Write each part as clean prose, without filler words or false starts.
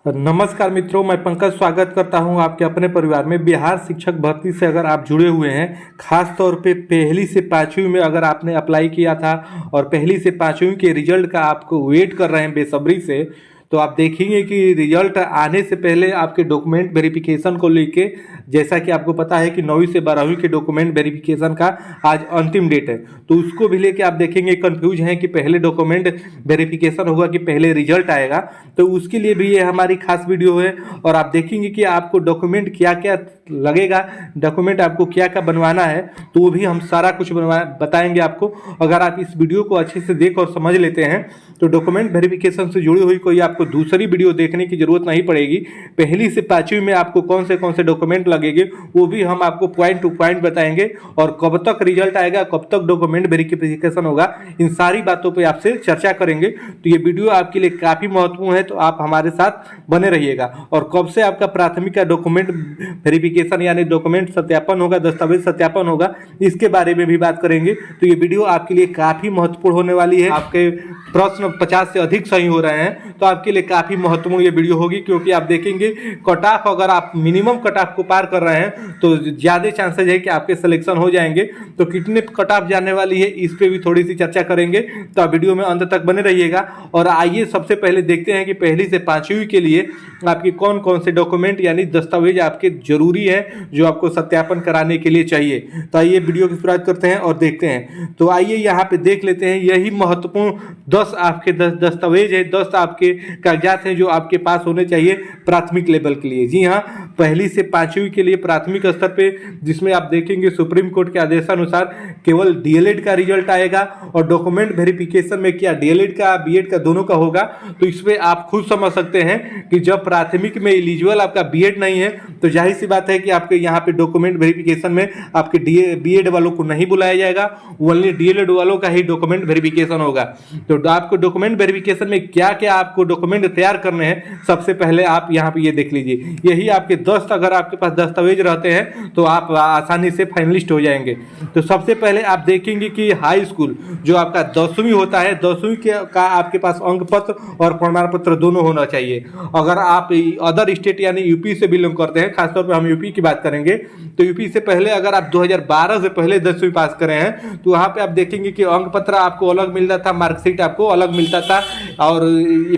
नमस्कार मित्रों, मैं पंकज स्वागत करता हूं आपके अपने परिवार में। बिहार शिक्षक भर्ती से अगर आप जुड़े हुए हैं, खास तौर पे पहली से पाँचवीं में अगर आपने अप्लाई किया था और पहली से पाँचवीं के रिजल्ट का आपको वेट कर रहे हैं बेसब्री से, तो आप देखेंगे कि रिजल्ट आने से पहले आपके डॉक्यूमेंट वेरिफिकेशन को लेके, जैसा कि आपको पता है कि 9वीं से 12वीं के डॉक्यूमेंट वेरिफिकेशन का आज अंतिम डेट है, तो उसको भी लेके आप देखेंगे कंफ्यूज हैं कि पहले डॉक्यूमेंट वेरिफिकेशन होगा कि पहले रिजल्ट आएगा। तो उसके लिए भी ये हमारी खास वीडियो है और आप देखेंगे कि आपको डॉक्यूमेंट क्या क्या लगेगा, डॉक्यूमेंट आपको क्या क्या बनवाना है, तो वो भी हम सारा कुछ बताएंगे आपको। अगर आप इस वीडियो को अच्छे से देख और समझ लेते हैं तो डॉक्यूमेंट वेरिफिकेशन से जुड़ी हुई कोई आपको दूसरी वीडियो देखने की जरूरत नहीं पड़ेगी। पहली से पाँचवीं में आपको कौन से डॉक्यूमेंट लगेंगे वो भी हम आपको पॉइंट टू पॉइंट बताएंगे, और कब तक रिजल्ट आएगा, कब तक डॉक्यूमेंट वेरिफिकेशन होगा, इन सारी बातों पे आपसे चर्चा करेंगे। तो ये वीडियो आपके लिए काफ़ी महत्वपूर्ण है, तो आप हमारे साथ बने रहिएगा। और कब से आपका प्राथमिक का डॉक्यूमेंट वेरिफिकेशन यानी डॉक्यूमेंट सत्यापन होगा, दस्तावेज सत्यापन होगा, इसके बारे में भी बात करेंगे। तो ये वीडियो आपके लिए काफ़ी महत्वपूर्ण होने वाली है। आपके प्रश्न 50 से अधिक सही हो रहे हैं तो आपके लिए काफ़ी महत्वपूर्ण ये वीडियो होगी, क्योंकि आप देखेंगे कट ऑफ, अगर आप मिनिमम कट ऑफ को पार कर रहे हैं तो ज़्यादा चांसेज है कि आपके सिलेक्शन हो जाएंगे। तो कितने कट ऑफ जाने वाली है इस पे भी थोड़ी सी चर्चा करेंगे, तो आप वीडियो में अंत तक बने रहिएगा। और आइए सबसे पहले देखते हैं कि पहली से पाँचवीं के लिए आपके कौन कौन से डॉक्यूमेंट यानी दस्तावेज आपके जरूरी है जो आपको सत्यापन कराने के लिए चाहिए। तो आइए वीडियो की शुरुआत करते हैं और देखते हैं। तो आइए यहाँ पे देख लेते हैं, यही महत्वपूर्ण 10 आपके दस्तावेज है, 10 आपके कागजात हैं जो आपके पास होने चाहिए प्राथमिक लेवल के लिए। जी हाँ, पहली से पाँचवीं के लिए प्राथमिक स्तर पे, जिसमें आप देखेंगे सुप्रीम कोर्ट के आदेशानुसार केवल डीएलएड का रिजल्ट आएगा और डॉक्यूमेंट वेरिफिकेशन में क्या डीएलएड का बीएड का दोनों का होगा। तो इसमें आप खुद समझ सकते हैं कि जब प्राथमिक में एलिजिबल आपका बीएड नहीं है तो जाहिर सी बात है कि आपके यहाँ पे डॉक्यूमेंट वेरिफिकेशन में आपके बीएड वालों को नहीं बुलाया जाएगा, ओनली डीएलएड वालों का ही डॉक्यूमेंट वेरिफिकेशन होगा। तो आपको डॉक्यूमेंट वेरिफिकेशन में क्या क्या आपको डॉक्यूमेंट तैयार करने हैं, सबसे पहले आप यहाँ पे ये देख लीजिए। यही आपके 10 अगर आपके पास दस्तावेज रहते हैं तो आप आसानी से फाइनलिस्ट हो जाएंगे। तो सबसे पहले आप देखेंगे कि हाई स्कूल जो आपका 10वीं होता है, 10वीं का आपके पास अंक पत्र और प्रमाण पत्र दोनों होना चाहिए। अगर आप अदर स्टेट यानी यूपी से बिलोंग करते हैं, खासतौर पर हम यूपी की बात करेंगे, तो यूपी से पहले अगर आप 2012 से पहले 10वीं पास करे हैं तो वहाँ पे आप देखेंगे कि अंक पत्र आपको अलग मिलता था, मार्कशीट आपको अलग मिलता था और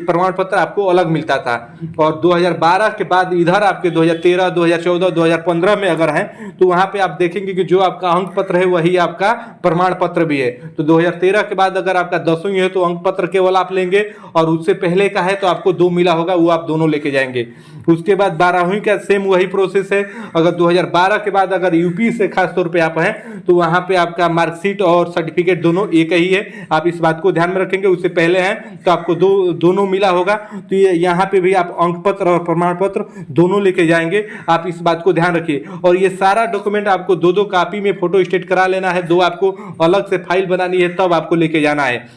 प्रमाण पत्र आपको अलग मिलता था। और 2012 के बाद इधर आपके 2013, 2014, 2015 में अगर हैं तो वहाँ पे आप देखेंगे कि जो आपका अंक पत्र है वही आपका प्रमाण पत्र भी है। तो 2013 के बाद अगर आपका 10वीं है तो अंक पत्र केवल आप लेंगे, और उससे पहले का है तो आपको 2 मिला होगा, वो आप दोनों लेके जाएंगे। उसके बाद 12वीं का सेम वही प्रोसेस है। अगर 2012 के बाद अगर यूपी से खास तौर पे आप हैं तो वहाँ पे आपका मार्कशीट और सर्टिफिकेट दोनों एक ही है, आप इस बात को ध्यान में रखेंगे। उससे पहले हैं तो आपको दोनों मिला होगा, तो ये यहाँ पे भी आप अंक पत्र और प्रमाण पत्र दोनों लेके जाएंगे, आप इस बात को ध्यान रखिए। और ये सारा डॉक्यूमेंट आपको 2 कापी में फोटो स्टेट करा लेना है, 2 आपको अलग से फाइल बनानी है, तब आपको लेके जाना है।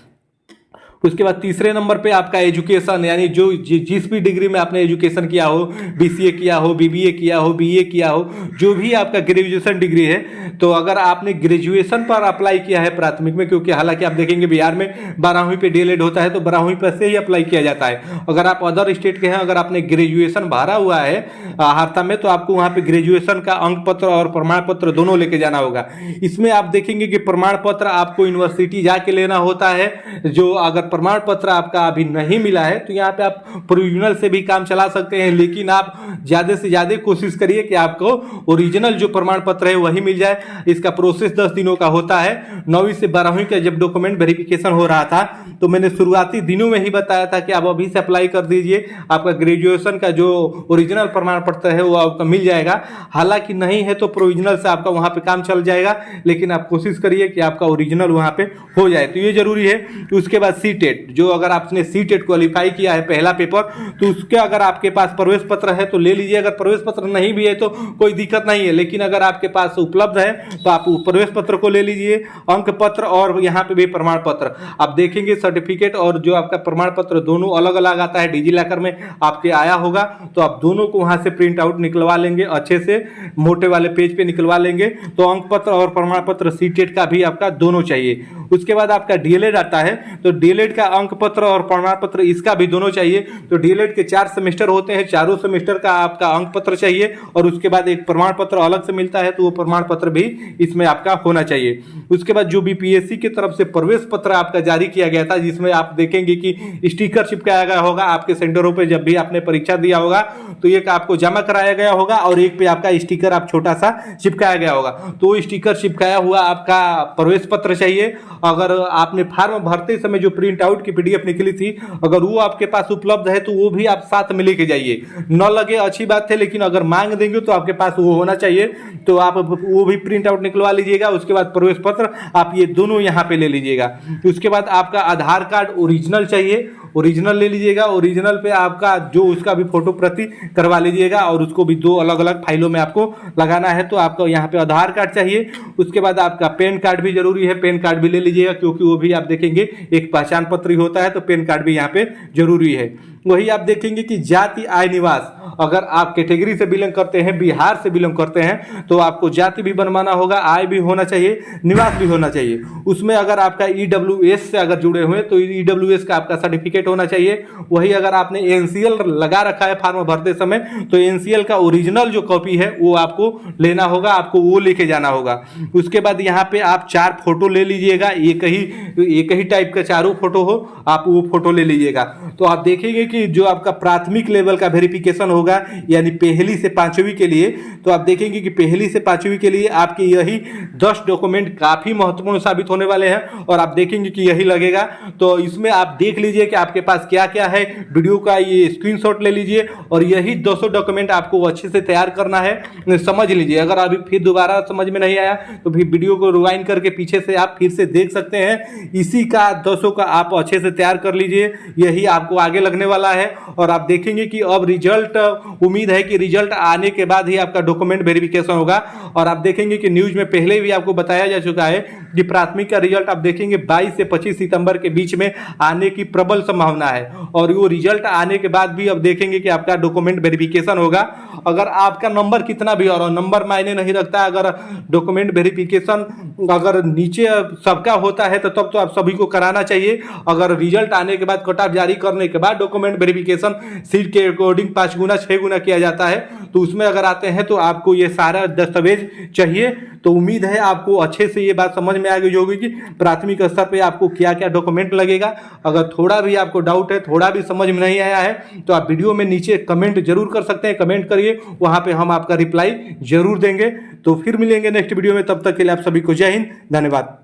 उसके बाद तीसरे नंबर पे आपका एजुकेशन, यानी जो जिस भी डिग्री में आपने एजुकेशन किया हो, बीसीए किया हो, बीबीए किया हो, बीए किया हो, जो भी आपका ग्रेजुएशन डिग्री है, तो अगर आपने ग्रेजुएशन पर अप्लाई किया है प्राथमिक में, क्योंकि हालांकि आप देखेंगे बिहार में 12वीं पे डीएलएड होता है तो 12वीं पर से ही अप्लाई किया जाता है। अगर आप अदर स्टेट के हैं, अगर आपने ग्रेजुएशन भरा हुआ है हारता में, तो आपको वहाँ पे ग्रेजुएशन का अंक पत्र और प्रमाण पत्र दोनों लेके जाना होगा। इसमें आप देखेंगे कि प्रमाण पत्र आपको यूनिवर्सिटी जाके लेना होता है। जो अगर प्रमाण पत्र आपका अभी नहीं मिला है तो यहाँ पे आप प्रोविजनल से भी काम चला सकते हैं, लेकिन आप ज़्यादा से ज़्यादा कोशिश करिए कि आपको ओरिजिनल जो प्रमाण पत्र है वही मिल जाए। इसका प्रोसेस 10 दिनों का होता है। 9वीं से 12वीं का जब डॉक्यूमेंट वेरिफिकेशन हो रहा था तो मैंने शुरुआती दिनों में ही बताया था कि आप अभी से अप्लाई कर दीजिए, आपका ग्रेजुएशन का जो ओरिजिनल प्रमाण पत्र है वो आपका मिल जाएगा। हालांकि नहीं है तो प्रोविजनल से आपका वहाँ पे काम चल जाएगा, लेकिन आप कोशिश करिए कि आपका ओरिजिनल वहाँ पे हो जाए, तो ये जरूरी है। उसके बाद सीटेट, जो अगर आपने सीटेट क्वालिफाई किया है पहला पेपर, तो उसके अगर आपके पास प्रवेश पत्र है तो ले लीजिए। अगर प्रवेश पत्र नहीं भी है तो कोई दिक्कत नहीं है, लेकिन अगर आपके पास उपलब्ध है तो आप प्रवेश पत्र को ले लीजिए, अंक पत्र और यहाँ पे भी प्रमाण पत्र। आप देखेंगे सर्टिफिकेट और जो आपका प्रमाण पत्र दोनों अलग अलग आता है, डिजिलॉकर में आपके आया होगा, तो आप दोनों को वहां से प्रिंट आउट निकलवा लेंगे, अच्छे से मोटे वाले पेज पे निकलवा लेंगे। तो अंक पत्र और प्रमाण पत्र सीटेट का भी आपका दोनों चाहिए। उसके बाद आपका डीएलएड आता है, तो डीएलएड डीएलएड का अंक पत्र और प्रमाण पत्र इसका भी दोनों चाहिए। तो डीएलएड के 4 सेमेस्टर होते हैं, चारों सेमेस्टर का आपका अंक पत्र चाहिए और उसके बाद एक प्रमाण पत्र अलग से मिलता है, तो वो प्रमाण पत्र भी इसमें आपका होना चाहिए। उसके बाद जो बीपीएससी की तरफ से प्रवेश पत्र आपका जारी किया गया था, जिसमें आप देखेंगे कि स्टिकर चिपकाया गया होगा आपके सेंटरों पे, जब भी आपने परीक्षा दिया होगा तो एक आपको जमा कराया गया होगा और एक पे आपका स्टिकर आप छोटा सा चिपकाया गया होगा। तो स्टिकर चिपकाया हुआ आपका प्रवेश पत्र चाहिए। अगर आपने फॉर्म भरते समय जो प्रिंट आउट की पीडीएफ निकली थी, अगर वो आपके पास उपलब्ध है तो वो भी आप साथ में लेके जाइए। न लगे अच्छी बात है, लेकिन अगर मांग देंगे तो आपके पास वो होना चाहिए, तो आप वो भी प्रिंट आउट निकलवा लीजिएगा। उसके बाद प्रवेश पत्र आप ये दोनों यहाँ पे ले लीजिएगा। उसके बाद आपका आधार कार्ड ओरिजिनल चाहिए, ओरिजिनल ले लीजिएगा। ओरिजिनल पे आपका जो उसका भी फोटो प्रति करवा लीजिएगा और उसको भी 2 अलग अलग फाइलों में आपको लगाना है। तो आपको यहाँ पे आधार कार्ड चाहिए। उसके बाद आपका पैन कार्ड भी जरूरी है, पैन कार्ड भी ले लीजिएगा, क्योंकि वो भी आप देखेंगे एक पहचान पत्र ही होता है, तो पैन कार्ड भी यहाँ पे जरूरी है। वही आप देखेंगे कि जाति आय निवास, अगर आप कैटेगरी से बिलोंग करते हैं, बिहार से बिलोंग करते हैं, तो आपको जाति भी बनवाना होगा, आय भी होना चाहिए, निवास भी होना चाहिए। उसमें अगर आपका ईडब्ल्यूएस से अगर जुड़े हुए तो ईडब्ल्यूएस का आपका सर्टिफिकेट होना चाहिए। वही अगर आपने एनसीएल लगा रखा है फॉर्म भरते समय, तो एनसीएल का ओरिजिनल जो कॉपी है वो आपको लेना होगा, आपको वो लेके जाना होगा। उसके बाद यहाँ पे आप 4 फोटो ले लीजिएगा, एक ही टाइप का चारों फोटो हो, आप वो फोटो ले लीजिएगा। तो आप देखेंगे कि जो आपका प्राथमिक लेवल का वेरिफिकेशन होगा, यानी पहली से 5वीं के लिए, तो आप देखेंगे कि पहली से 5वीं के लिए आपके यही 10 डॉक्यूमेंट काफी महत्वपूर्ण साबित होने वाले हैं और आप देखेंगे कि यही लगेगा। तो इसमें आप देख लीजिए कि आपके पास क्या क्या है, वीडियो का ये स्क्रीनशॉट ले लीजिए और यही 200 डॉक्यूमेंट आपको अच्छे से तैयार करना है। समझ लीजिए, अगर अभी फिर दोबारा समझ में नहीं आया तो फिर वीडियो को रिवाइंड करके पीछे से आप फिर से देख सकते हैं। इसी का 200 का आप अच्छे से तैयार कर लीजिए, यही आपको आगे लगने वाला है। और आप देखेंगे कि अब रिजल्ट, उम्मीद है कि रिजल्ट आने के बाद ही आपका डॉक्यूमेंट वेरिफिकेशन होगा। और आप देखेंगे कि न्यूज में पहले भी आपको बताया जा चुका है कि प्राथमिक का रिजल्ट आप देखेंगे 22 से 25 सितंबर के बीच में आने की प्रबल संभावना है। और वो रिजल्ट आने के बाद भी अब देखेंगे कि आपका डॉक्यूमेंट वेरिफिकेशन होगा। अगर आपका नंबर कितना भी, और नंबर मायने नहीं रखता, अगर डॉक्यूमेंट वेरिफिकेशन अगर नीचे सबका होता है तो तब तो आप सभी को कराना चाहिए। अगर रिजल्ट आने के बाद कट ऑफ जारी करने के बाद डॉक्यूमेंट वेरिफिकेशन सीट के अकॉर्डिंग 5 गुना 6 गुना किया जाता है, तो उसमें अगर आते हैं तो आपको ये सारा दस्तावेज चाहिए। तो उम्मीद है आपको अच्छे से ये बात समझ में आ गई होगी कि प्राथमिक स्तर पे आपको क्या क्या डॉक्यूमेंट लगेगा। अगर थोड़ा भी आपको डाउट है, थोड़ा भी समझ में नहीं आया है, तो आप वीडियो में नीचे कमेंट जरूर कर सकते हैं। कमेंट करिए, वहां पे हम आपका रिप्लाई जरूर देंगे। तो फिर मिलेंगे नेक्स्ट वीडियो में, तब तक के लिए आप सभी को जय हिंद, धन्यवाद।